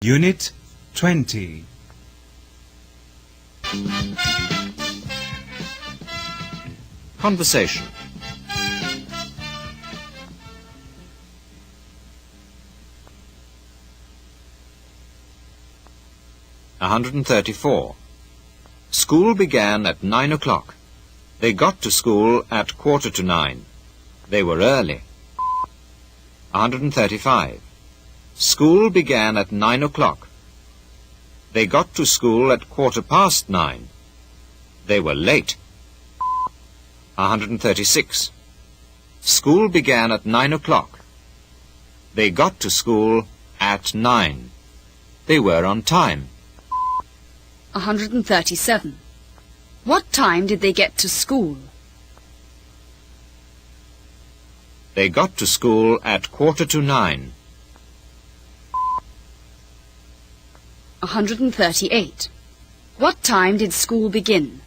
Unit 20. Conversation. (134). School began at 9 o'clock. They got to school at 9:15. They were early. 135. School began at 9 o'clock. They got to school at 9:15. They were late. 136. School began at 9 o'clock. They got to school at 9. They were on time. 137. What time did they get to school? They got to school at 9:45. 138. What time did school begin?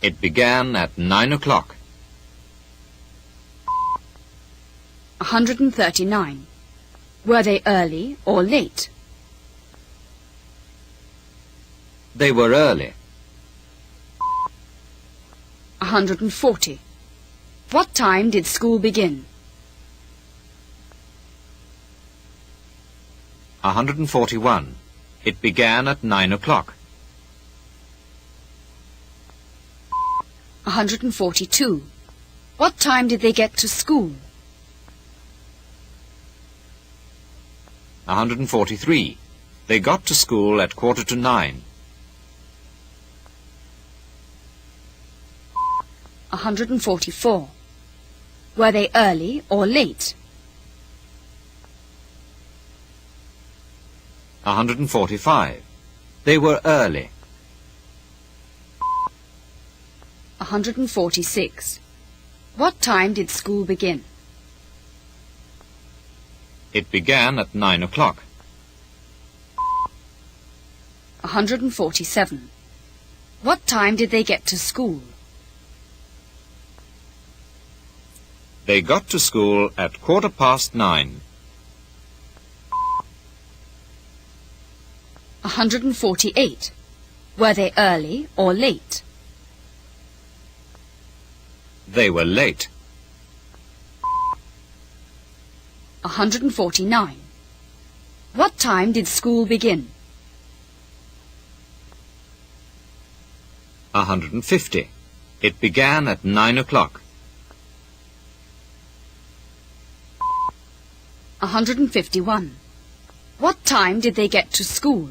It began at 9 o'clock. 139. Were they early or late? They were early. 140. What time did school begin? 141. It began at 9 o'clock. 142. What time did they get to school? 143. They got to school at 9:45. 144. Were they early or late? 145. They were early. 146. What time did school begin? It began at 9 o'clock. 147. What time did they get to school? They got to school at 9:15. 148. Were they early or late? They were late. 149. What time did school begin? 150. It began at 9 o'clock. 151. What time did they get to school?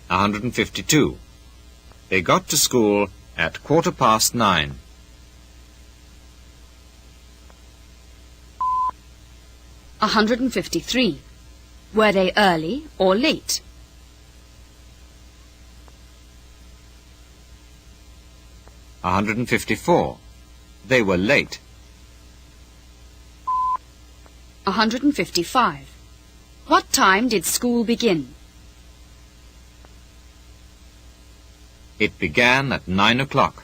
152. They got to school at 9:15. 153. Were they early or late? 154. They were late. 155. What time did school begin? It began at 9 o'clock.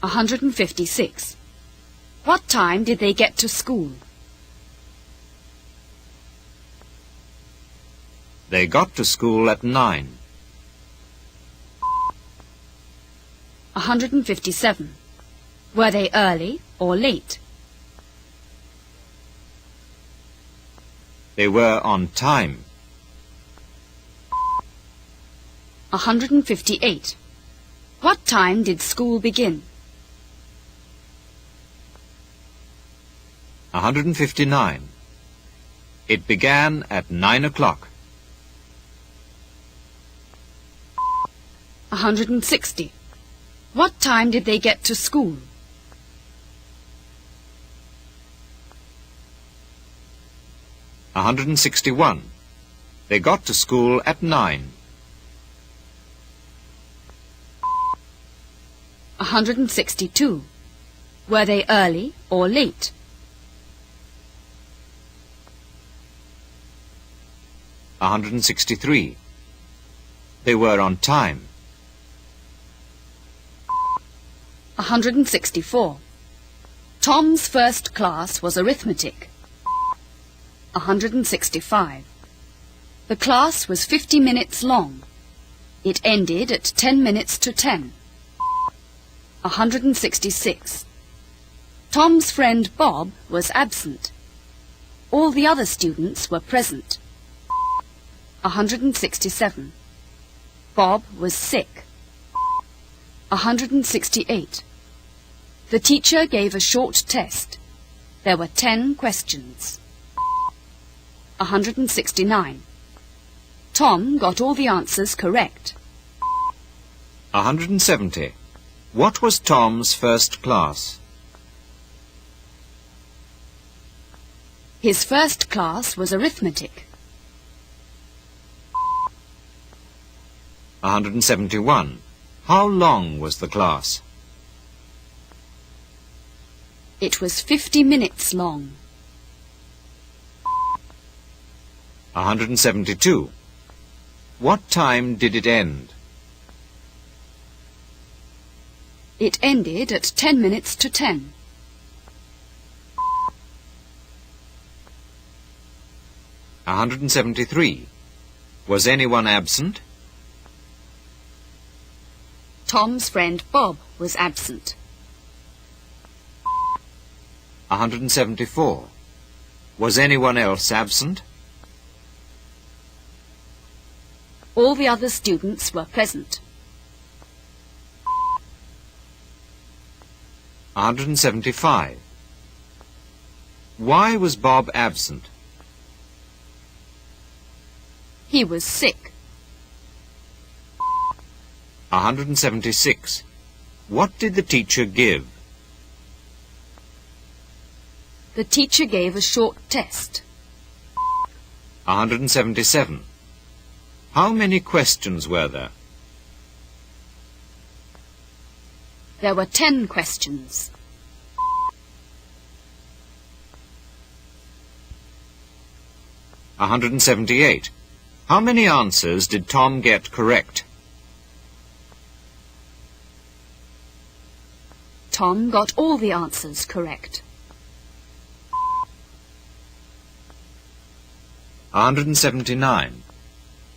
156. What time did they get to school? They got to school at 9. 157. Were they early or late? They were on time. 158. What time did school begin? 159. It began at 9 o'clock. 160. What time did they get to school? 161. They got to school at 9. 162. Were they early or late? 163. They were on time. 164. Tom's first class was arithmetic. 165. The class was 50 minutes long. It ended at 10 minutes to 10. 166. Tom's friend Bob was absent. All the other students were present. 167. Bob was sick. 168. The teacher gave a short test. There were 10 questions. 169. Tom got all the answers correct. 170. What was Tom's first class? His first class was arithmetic. 171. How long was the class? It was 50 minutes long. 172. What time did it end? It ended at 10 minutes to 10. 173. Was anyone absent? Tom's friend Bob was absent. 174. Was anyone else absent? All the other students were present. 175. Why was Bob absent? He was sick. 176. What did the teacher give? The teacher gave a short test. 177. How many questions were there? There were 10 questions. 178. How many answers did Tom get correct? Tom got all the answers correct. 179.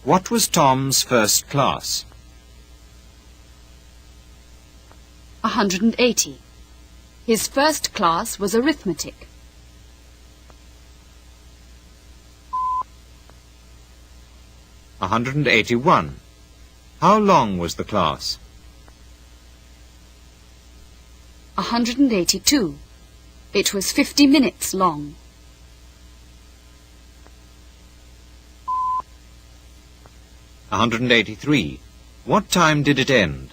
What was Tom's first class? 180. His first class was arithmetic. 181. How long was the class? 182. It was 50 minutes long. 183. What time did it end?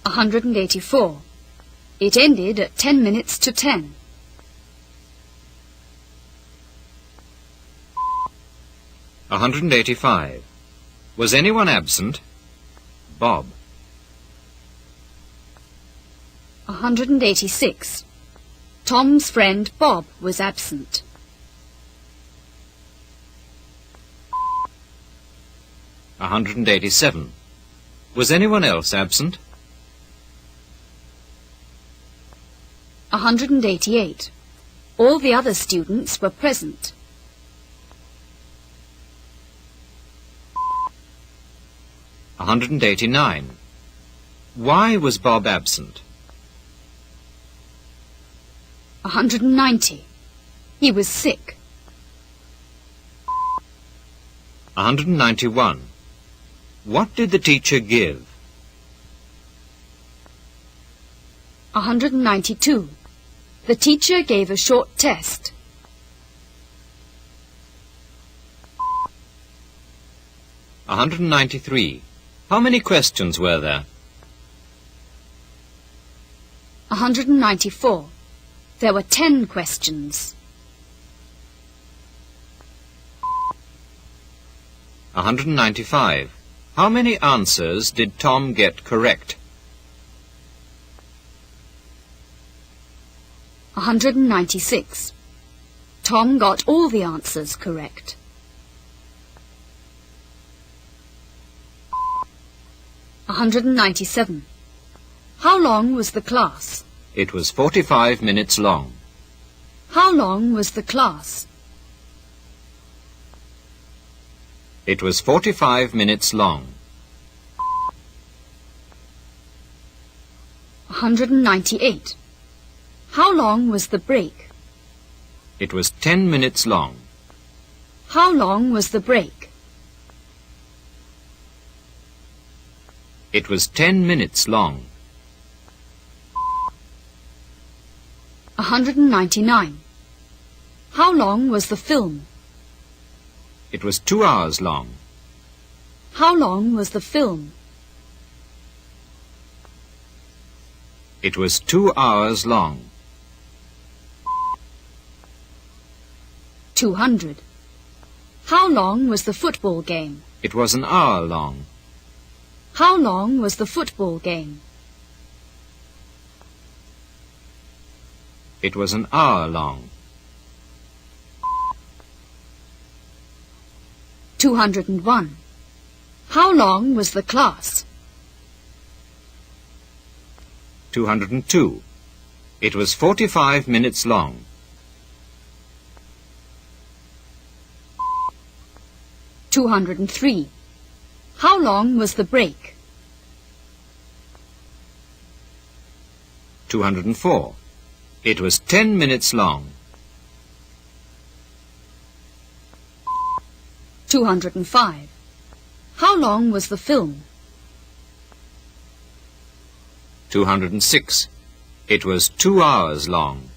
184. It ended at 10 minutes to 10. 185. Was anyone absent? Bob. 186. Tom's friend Bob was absent. 187. Was anyone else absent? 188. All the other students were present. 189. Why was Bob absent? 190. He was sick. 191. What did the teacher give? 192. The teacher gave a short test. 193. How many questions were there? 194. There were 10 questions. 195. How many answers did Tom get correct? 196. Tom got all the answers correct. 197. How long was the class? It was 45 minutes long. How long was the class? It was 45 minutes long. 198. How long was the break? It was 10 minutes long. How long was the break? It was 10 minutes long. 199. How long was the film? It was 2 hours long. How long was the film? It was 2 hours long. 200. How long was the football game? It was an hour long. How long was the football game? It was an hour long. 201. How long was the class? 202. It was 45 minutes long. 203. How long was the break? 204. It was 10 minutes long. 205. How long was the film? 206. It was 2 hours long.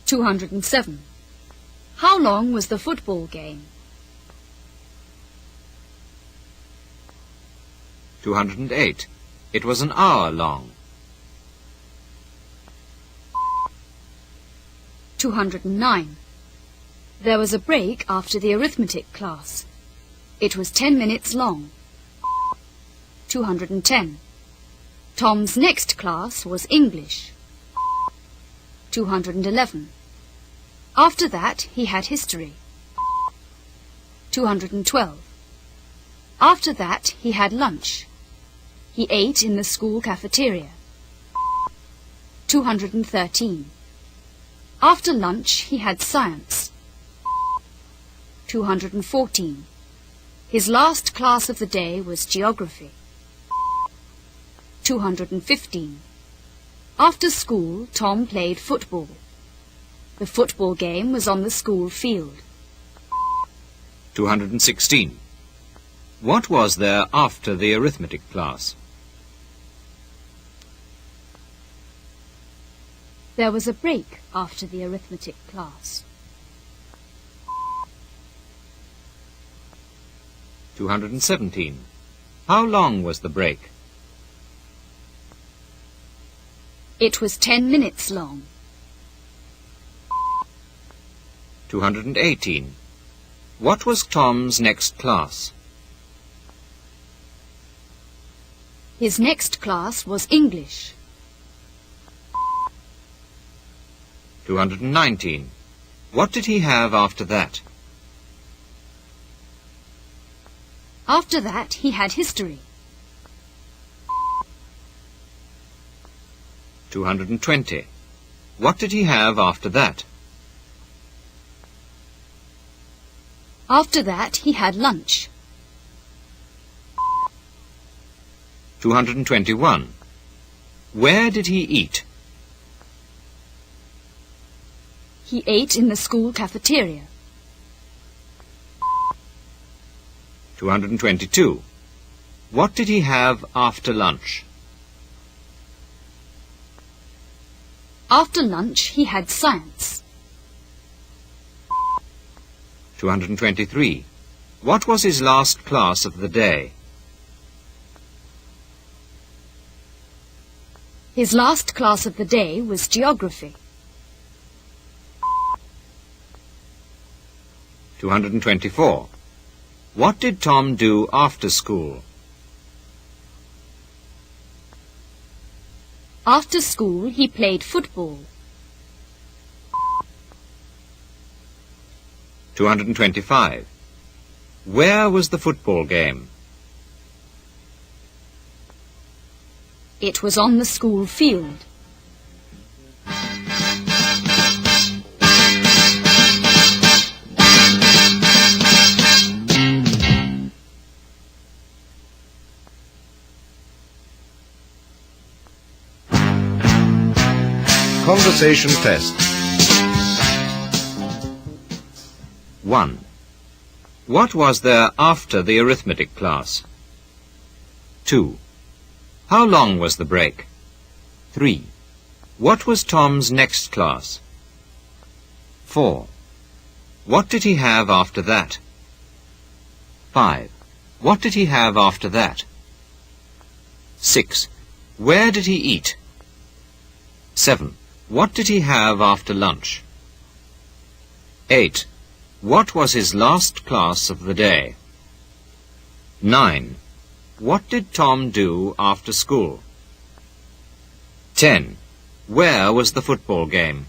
207. How long was the football game? 208. It was an hour long. 209. There was a break after the arithmetic class. It was 10 minutes long. 210. Tom's next class was English. 211. After that, he had history. 212. After that, he had lunch. He ate in the school cafeteria. 213. After lunch, he had science. 214. His last class of the day was geography. 215. After school, Tom played football. The football game was on the school field. 216. What was there after the arithmetic class? There was a break after the arithmetic class. 217. How long was the break? It was 10 minutes long. 218. What was Tom's next class? His next class was English. 219. What did he have after that? After that, he had history. 220. What did he have after that? After that, he had lunch. 221. Where did he eat? He ate in the school cafeteria. 222. What did he have after lunch? After lunch, he had science. 223. What was his last class of the day? His last class of the day was geography. 224. What did Tom do after school? After school, he played football. 225. Where was the football game? It was on the school field. Conversation test. 1. What was there after the arithmetic class? 2. How long was the break? 3. What was Tom's next class? 4. What did he have after that? 5. What did he have after that? 6. Where did he eat? 7. What did he have after lunch? 8. What was his last class of the day? 9. What did Tom do after school? 10. Where was the football game?